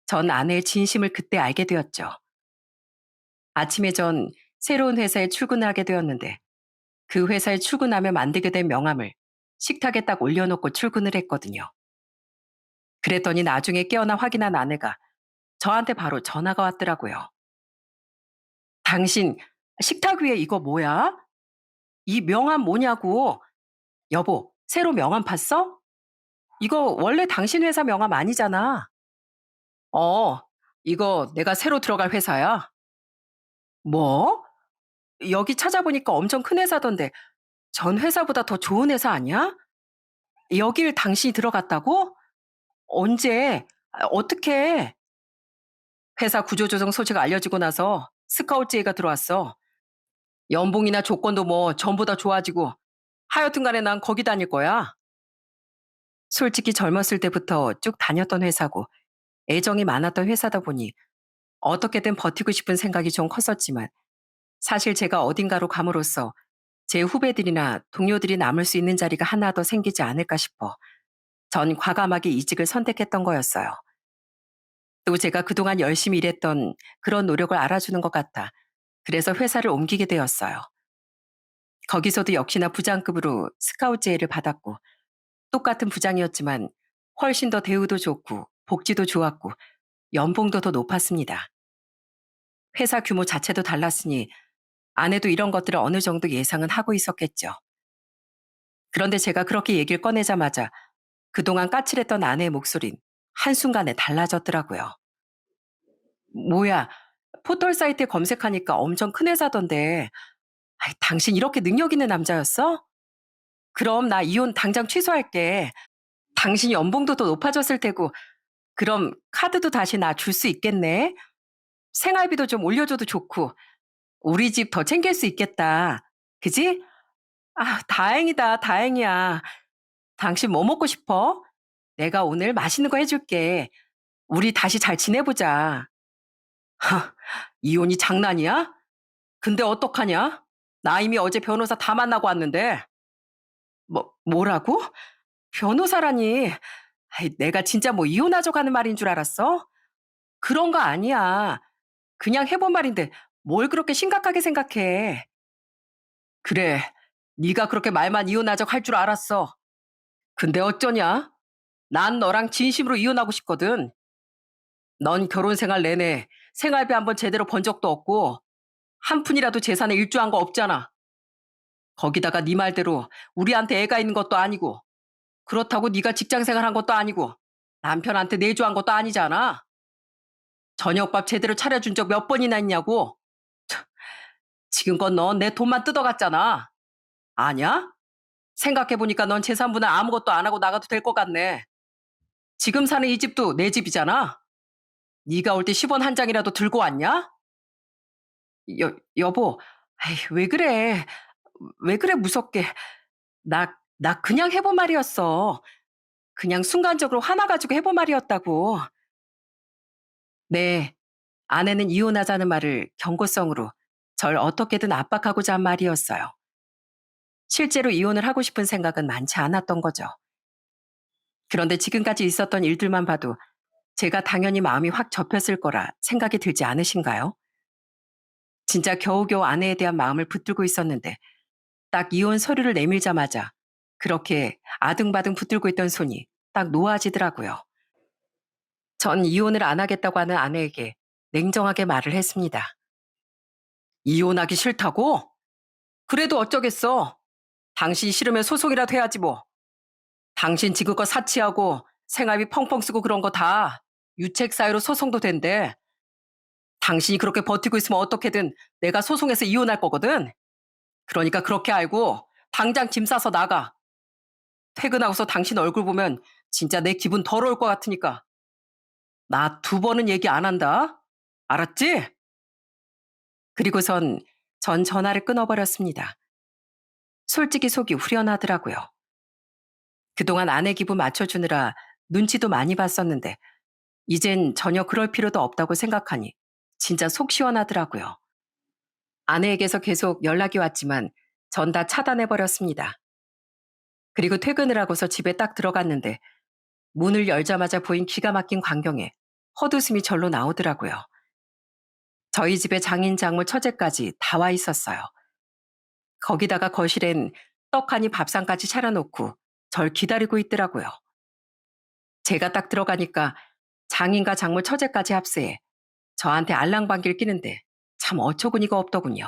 Speaker 1: 전 아내의 진심을 그때 알게 되었죠. 아침에 전 새로운 회사에 출근을 하게 되었는데 그 회사에 출근하며 만들게 된 명함을 식탁에 딱 올려놓고 출근을 했거든요. 그랬더니 나중에 깨어나 확인한 아내가 저한테 바로 전화가 왔더라고요. 당신 식탁 위에 이거 뭐야? 이 명함 뭐냐고. 여보, 새로 명함 팠어? 이거 원래 당신 회사 명함 아니잖아. 어, 이거 내가 새로 들어갈 회사야. 뭐? 여기 찾아보니까 엄청 큰 회사던데 전 회사보다 더 좋은 회사 아니야? 여길 당신이 들어갔다고? 언제? 어떻게? 회사 구조조정 소식 알려지고 나서 스카우트 제의가 들어왔어. 연봉이나 조건도 뭐 전부 다 좋아지고 하여튼 간에 난 거기 다닐 거야. 솔직히 젊었을 때부터 쭉 다녔던 회사고 애정이 많았던 회사다 보니 어떻게든 버티고 싶은 생각이 좀 컸었지만 사실 제가 어딘가로 감으로써 제 후배들이나 동료들이 남을 수 있는 자리가 하나 더 생기지 않을까 싶어 전 과감하게 이직을 선택했던 거였어요. 또 제가 그동안 열심히 일했던 그런 노력을 알아주는 것 같아. 그래서 회사를 옮기게 되었어요. 거기서도 역시나 부장급으로 스카우트 제의를 받았고 똑같은 부장이었지만 훨씬 더 대우도 좋고 복지도 좋았고 연봉도 더 높았습니다. 회사 규모 자체도 달랐으니 아내도 이런 것들을 어느 정도 예상은 하고 있었겠죠. 그런데 제가 그렇게 얘기를 꺼내자마자 그동안 까칠했던 아내의 목소린 한순간에 달라졌더라고요. 뭐야, 포털 사이트에 검색하니까 엄청 큰 회사던데, 아이, 당신 이렇게 능력 있는 남자였어? 그럼 나 이혼 당장 취소할게. 당신 연봉도 더 높아졌을 테고, 그럼 카드도 다시 나 줄 수 있겠네? 생활비도 좀 올려줘도 좋고, 우리 집 더 챙길 수 있겠다. 그지? 아, 다행이다, 다행이야. 당신 뭐 먹고 싶어? 내가 오늘 맛있는 거 해줄게. 우리 다시 잘 지내보자. 이혼이 장난이야? 근데 어떡하냐? 나 이미 어제 변호사 다 만나고 왔는데. 뭐라고? 변호사라니. 아이, 내가 진짜 뭐 이혼하자고 하는 말인 줄 알았어? 그런 거 아니야. 그냥 해본 말인데 뭘 그렇게 심각하게 생각해. 그래, 네가 그렇게 말만 이혼하자고 할 줄 알았어. 근데 어쩌냐? 난 너랑 진심으로 이혼하고 싶거든. 넌 결혼 생활 내내 생활비 한번 제대로 번 적도 없고 한 푼이라도 재산에 일조한 거 없잖아. 거기다가 네 말대로 우리한테 애가 있는 것도 아니고 그렇다고 네가 직장 생활한 것도 아니고 남편한테 내조한 것도 아니잖아. 저녁밥 제대로 차려준 적 몇 번이나 있냐고. 지금껏 넌 내 돈만 뜯어갔잖아. 아냐? 생각해보니까 넌 재산분할 아무것도 안 하고 나가도 될 것 같네. 지금 사는 이 집도 내 집이잖아. 네가 올 때 10원 한 장이라도 들고 왔냐? 여보, 아이, 왜 그래? 왜 그래 무섭게. 나 그냥 해본 말이었어. 그냥 순간적으로 화나가지고 해본 말이었다고. 네, 아내는 이혼하자는 말을 경고성으로 절 어떻게든 압박하고자 한 말이었어요. 실제로 이혼을 하고 싶은 생각은 많지 않았던 거죠. 그런데 지금까지 있었던 일들만 봐도 제가 당연히 마음이 확 접혔을 거라 생각이 들지 않으신가요? 진짜 겨우겨우 아내에 대한 마음을 붙들고 있었는데 딱 이혼 서류를 내밀자마자 그렇게 아등바등 붙들고 있던 손이 딱 놓아지더라고요. 전 이혼을 안 하겠다고 하는 아내에게 냉정하게 말을 했습니다. 이혼하기 싫다고? 그래도 어쩌겠어. 당신 싫으면 소송이라도 해야지 뭐. 당신 지금껏 사치하고 생활비 펑펑 쓰고 그런 거 다 유책 사유로 소송도 된대. 당신이 그렇게 버티고 있으면 어떻게든 내가 소송해서 이혼할 거거든. 그러니까 그렇게 알고 당장 짐 싸서 나가. 퇴근하고서 당신 얼굴 보면 진짜 내 기분 더러울 것 같으니까. 나 두 번은 얘기 안 한다. 알았지? 그리고선 전 전화를 끊어버렸습니다. 솔직히 속이 후련하더라고요. 그동안 아내 기분 맞춰주느라 눈치도 많이 봤었는데 이젠 전혀 그럴 필요도 없다고 생각하니 진짜 속 시원하더라고요. 아내에게서 계속 연락이 왔지만 전 다 차단해버렸습니다. 그리고 퇴근을 하고서 집에 딱 들어갔는데 문을 열자마자 보인 기가 막힌 광경에 헛웃음이 절로 나오더라고요. 저희 집에 장인 장모 처제까지 다 와 있었어요. 거기다가 거실엔 떡하니 밥상까지 차려놓고 절 기다리고 있더라고요. 제가 딱 들어가니까 장인과 장모 처제까지 합세해 저한테 알랑방귀를 끼는데 참 어처구니가 없더군요.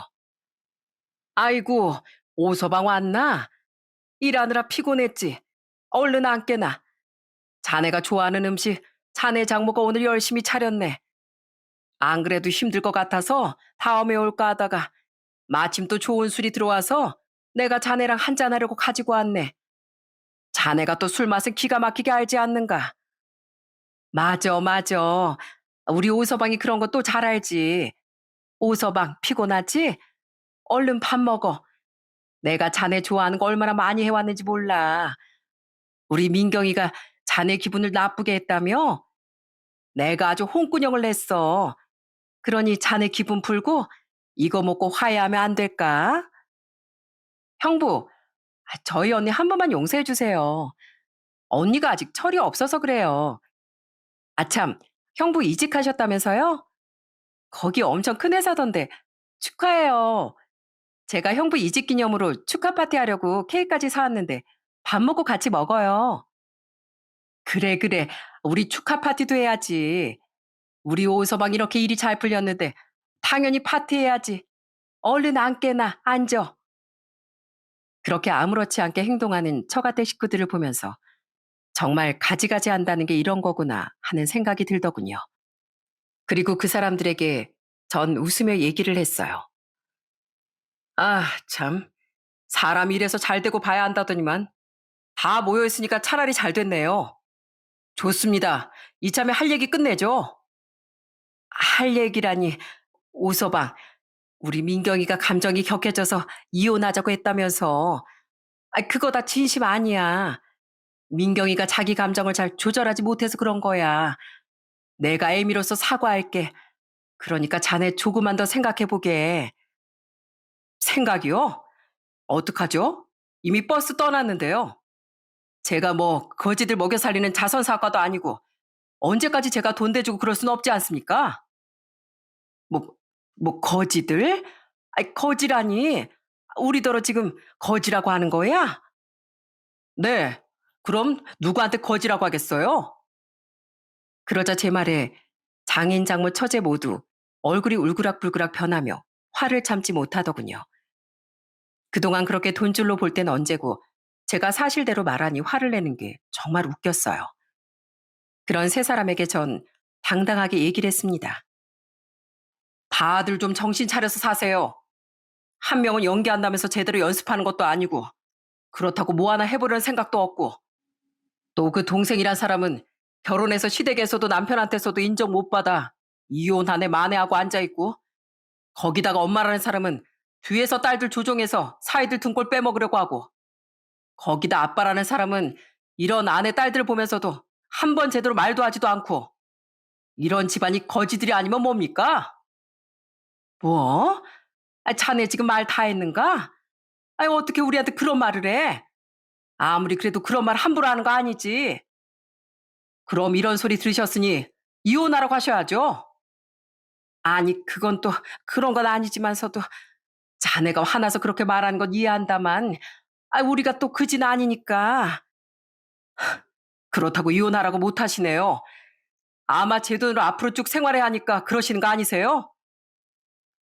Speaker 1: 아이고, 오서방 왔나? 일하느라 피곤했지. 얼른 앉게나. 자네가 좋아하는 음식 자네 장모가 오늘 열심히 차렸네. 안 그래도 힘들 것 같아서 다음에 올까 하다가 마침 또 좋은 술이 들어와서 내가 자네랑 한잔하려고 가지고 왔네. 자네가 또 술 맛은 기가 막히게 알지 않는가? 맞아, 맞아. 우리 오서방이 그런 거 또 잘 알지. 오서방, 피곤하지? 얼른 밥 먹어. 내가 자네 좋아하는 거 얼마나 많이 해왔는지 몰라. 우리 민경이가 자네 기분을 나쁘게 했다며? 내가 아주 홍군형을 냈어. 그러니 자네 기분 풀고 이거 먹고 화해하면 안 될까? 형부, 저희 언니 한 번만 용서해 주세요. 언니가 아직 철이 없어서 그래요. 아참, 형부 이직하셨다면서요? 거기 엄청 큰 회사던데 축하해요. 제가 형부 이직 기념으로 축하 파티 하려고 케이크까지 사왔는데 밥 먹고 같이 먹어요. 그래, 그래. 우리 축하 파티도 해야지. 우리 오서방 이렇게 일이 잘 풀렸는데 당연히 파티해야지. 얼른 앉게나 앉아. 그렇게 아무렇지 않게 행동하는 처가댁 식구들을 보면서 정말 가지가지 한다는 게 이런 거구나 하는 생각이 들더군요. 그리고 그 사람들에게 전 웃으며 얘기를 했어요. 아, 참. 사람 이래서 잘 되고 봐야 한다더니만 다 모여있으니까 차라리 잘 됐네요. 좋습니다. 이참에 할 얘기 끝내죠. 할 얘기라니, 오서방. 우리 민경이가 감정이 격해져서 이혼하자고 했다면서. 그거 다 진심 아니야. 민경이가 자기 감정을 잘 조절하지 못해서 그런 거야. 내가 애미로서 사과할게. 그러니까 자네 조금만 더 생각해보게. 생각이요? 어떡하죠? 이미 버스 떠났는데요. 제가 뭐 거지들 먹여 살리는 자선사과도 아니고 언제까지 제가 돈 대주고 그럴 순 없지 않습니까? 뭐, 뭐 거지들? 거지라니. 우리더러 지금 거지라고 하는 거야? 네. 그럼 누구한테 거지라고 하겠어요? 그러자 제 말에 장인, 장모, 처제 모두 얼굴이 울그락불그락 변하며 화를 참지 못하더군요. 그동안 그렇게 돈줄로 볼 땐 언제고 제가 사실대로 말하니 화를 내는 게 정말 웃겼어요. 그런 세 사람에게 전 당당하게 얘기를 했습니다. 다들 좀 정신 차려서 사세요. 한 명은 연기한다면서 제대로 연습하는 것도 아니고 그렇다고 뭐 하나 해보려는 생각도 없고 또 그 동생이란 사람은 결혼해서 시댁에서도 남편한테서도 인정 못 받아 이혼한 애 만회하고 앉아있고 거기다가 엄마라는 사람은 뒤에서 딸들 조종해서 사이들 등골 빼먹으려고 하고 거기다 아빠라는 사람은 이런 아내 딸들 보면서도 한 번 제대로 말도 하지도 않고 이런 집안이 거지들이 아니면 뭡니까? 뭐? 자네 지금 말 다 했는가? 어떻게 우리한테 그런 말을 해? 아무리 그래도 그런 말 함부로 하는 거 아니지. 그럼 이런 소리 들으셨으니 이혼하라고 하셔야죠. 아니, 그건 또 그런 건 아니지만서도 자네가 화나서 그렇게 말하는 건 이해한다만, 우리가 또 그진 아니니까. 그렇다고 이혼하라고 못 하시네요. 아마 제 돈으로 앞으로 쭉 생활해야 하니까 그러시는 거 아니세요?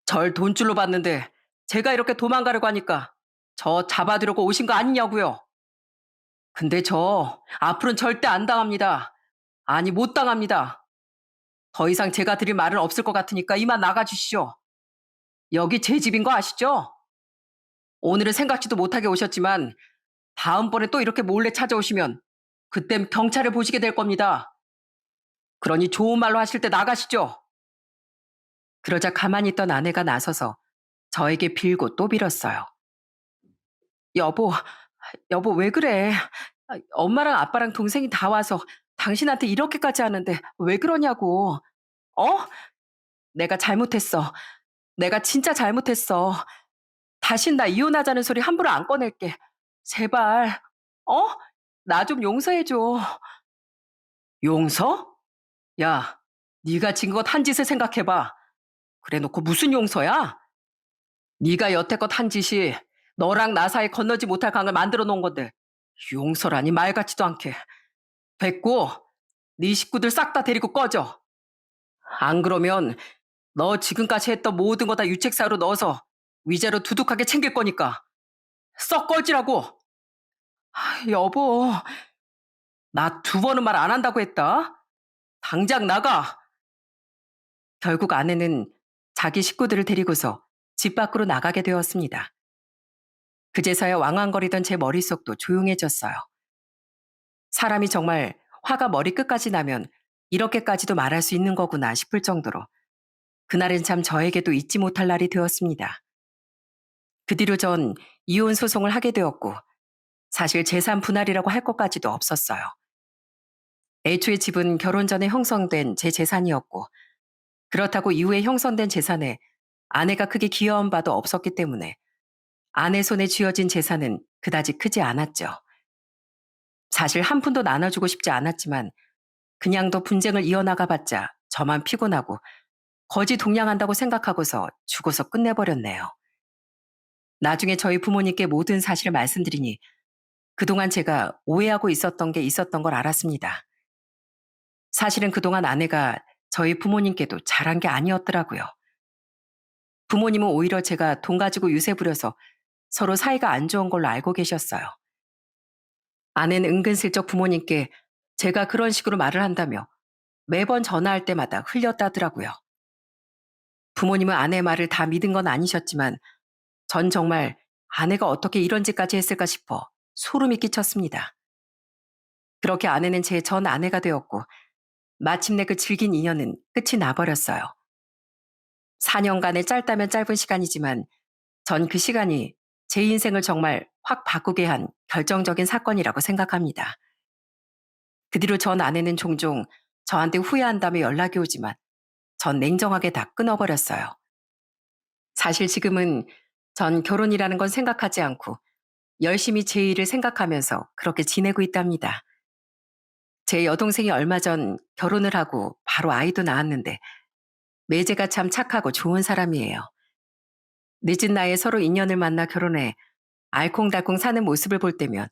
Speaker 1: 절 돈줄로 봤는데 제가 이렇게 도망가려고 하니까 저 잡아두려고 오신 거 아니냐고요. 근데 저 앞으로는 절대 안 당합니다. 아니, 못 당합니다. 더 이상 제가 드릴 말은 없을 것 같으니까 이만 나가주시죠. 여기 제 집인 거 아시죠? 오늘은 생각지도 못하게 오셨지만 다음번에 또 이렇게 몰래 찾아오시면 그땐 경찰을 보시게 될 겁니다. 그러니 좋은 말로 하실 때 나가시죠. 그러자 가만히 있던 아내가 나서서 저에게 빌고 또 빌었어요. 여보, 여보 왜 그래? 엄마랑 아빠랑 동생이 다 와서 당신한테 이렇게까지 하는데 왜 그러냐고. 어? 내가 잘못했어. 내가 진짜 잘못했어. 다신 나 이혼하자는 소리 함부로 안 꺼낼게. 제발. 어? 나 좀 용서해줘. 용서? 야, 네가 지금껏 한 짓을 생각해봐. 그래놓고 무슨 용서야? 네가 여태껏 한 짓이 너랑 나 사이 건너지 못할 강을 만들어 놓은 건데 용서라니 말 같지도 않게. 됐고, 네 식구들 싹 다 데리고 꺼져. 안 그러면 너 지금까지 했던 모든 거 다 유책사로 넣어서 위자료 두둑하게 챙길 거니까 썩 꺼지라고. 여보, 나 두 번은 말 안 한다고 했다. 당장 나가. 결국 아내는 자기 식구들을 데리고서 집 밖으로 나가게 되었습니다. 그제서야 왕왕거리던 제 머릿속도 조용해졌어요. 사람이 정말 화가 머리끝까지 나면 이렇게까지도 말할 수 있는 거구나 싶을 정도로 그날은 참 저에게도 잊지 못할 날이 되었습니다. 그 뒤로 전 이혼 소송을 하게 되었고 사실 재산 분할이라고 할 것까지도 없었어요. 애초에 집은 결혼 전에 형성된 제 재산이었고 그렇다고 이후에 형성된 재산에 아내가 크게 기여한 바도 없었기 때문에 아내 손에 쥐어진 재산은 그다지 크지 않았죠. 사실 한 푼도 나눠주고 싶지 않았지만 그냥 더 분쟁을 이어나가봤자 저만 피곤하고 거지 동냥한다고 생각하고서 죽어서 끝내버렸네요. 나중에 저희 부모님께 모든 사실을 말씀드리니 그동안 제가 오해하고 있었던 게 있었던 걸 알았습니다. 사실은 그동안 아내가 저희 부모님께도 잘한 게 아니었더라고요. 부모님은 오히려 제가 돈 가지고 유세 부려서 서로 사이가 안 좋은 걸로 알고 계셨어요. 아내는 은근슬쩍 부모님께 제가 그런 식으로 말을 한다며 매번 전화할 때마다 흘렸다더라고요. 부모님은 아내의 말을 다 믿은 건 아니셨지만 전 정말 아내가 어떻게 이런 짓까지 했을까 싶어 소름이 끼쳤습니다. 그렇게 아내는 제 전 아내가 되었고 마침내 그 질긴 인연은 끝이 나버렸어요. 4년간의 짧다면 짧은 시간이지만 전 그 시간이 제 인생을 정말 확 바꾸게 한 결정적인 사건이라고 생각합니다. 그 뒤로 전 아내는 종종 저한테 후회한다며 연락이 오지만 전 냉정하게 다 끊어버렸어요. 사실 지금은 전 결혼이라는 건 생각하지 않고 열심히 제 일을 생각하면서 그렇게 지내고 있답니다. 제 여동생이 얼마 전 결혼을 하고 바로 아이도 낳았는데 매제가 참 착하고 좋은 사람이에요. 늦은 나이에 서로 인연을 만나 결혼해 알콩달콩 사는 모습을 볼 때면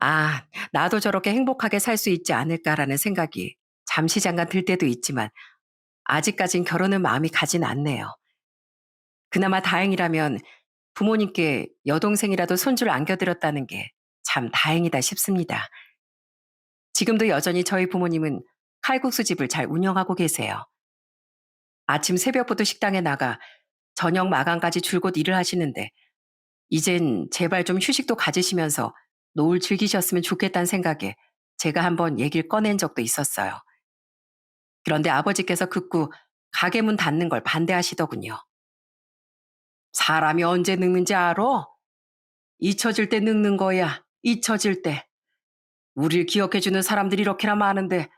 Speaker 1: 아, 나도 저렇게 행복하게 살 수 있지 않을까라는 생각이 잠시 잠깐 들 때도 있지만 아직까진 결혼은 마음이 가진 않네요. 그나마 다행이라면 부모님께 여동생이라도 손주를 안겨드렸다는 게 참 다행이다 싶습니다. 지금도 여전히 저희 부모님은 칼국수 집을 잘 운영하고 계세요. 아침 새벽부터 식당에 나가 저녁 마감까지 줄곧 일을 하시는데 이젠 제발 좀 휴식도 가지시면서 노을 즐기셨으면 좋겠다는 생각에 제가 한번 얘기를 꺼낸 적도 있었어요. 그런데 아버지께서 극구 가게 문 닫는 걸 반대하시더군요. 사람이 언제 늙는지 알아? 잊혀질 때 늙는 거야. 잊혀질 때. 우릴 기억해주는 사람들이 이렇게나 많은데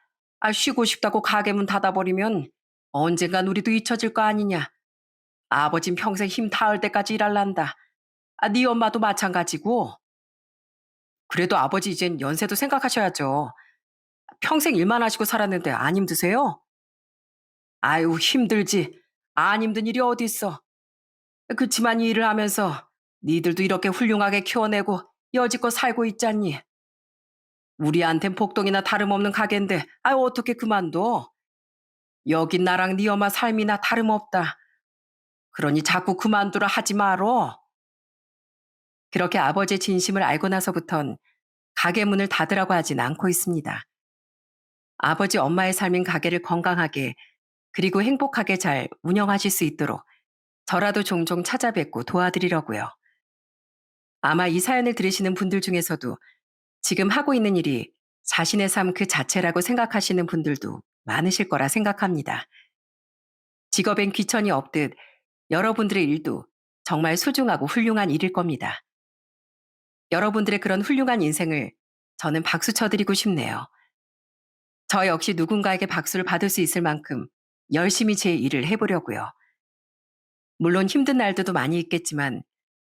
Speaker 1: 쉬고 싶다고 가게 문 닫아버리면 언젠간 우리도 잊혀질 거 아니냐. 아버진 평생 힘 닿을 때까지 일할란다. 네 엄마도 마찬가지고. 그래도 아버지 이젠 연세도 생각하셔야죠. 평생 일만 하시고 살았는데 안 힘드세요? 아유 힘들지. 안 힘든 일이 어디 있어. 그치만 이 일을 하면서 니들도 이렇게 훌륭하게 키워내고 여지껏 살고 있잖니. 우리한텐 복동이나 다름없는 가게인데 어떻게 그만둬? 여긴 나랑 네 엄마 삶이나 다름없다. 그러니 자꾸 그만두라 하지 말어. 그렇게 아버지의 진심을 알고 나서부턴 가게 문을 닫으라고 하진 않고 있습니다. 아버지 엄마의 삶인 가게를 건강하게 그리고 행복하게 잘 운영하실 수 있도록 저라도 종종 찾아뵙고 도와드리려고요. 아마 이 사연을 들으시는 분들 중에서도 지금 하고 있는 일이 자신의 삶 그 자체라고 생각하시는 분들도 많으실 거라 생각합니다. 직업엔 귀천이 없듯 여러분들의 일도 정말 소중하고 훌륭한 일일 겁니다. 여러분들의 그런 훌륭한 인생을 저는 박수 쳐드리고 싶네요. 저 역시 누군가에게 박수를 받을 수 있을 만큼 열심히 제 일을 해보려고요. 물론 힘든 날들도 많이 있겠지만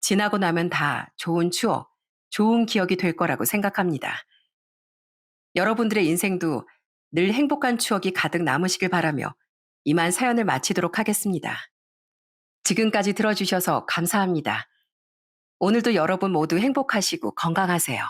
Speaker 1: 지나고 나면 다 좋은 추억, 좋은 기억이 될 거라고 생각합니다. 여러분들의 인생도 늘 행복한 추억이 가득 남으시길 바라며 이만 사연을 마치도록 하겠습니다. 지금까지 들어주셔서 감사합니다. 오늘도 여러분 모두 행복하시고 건강하세요.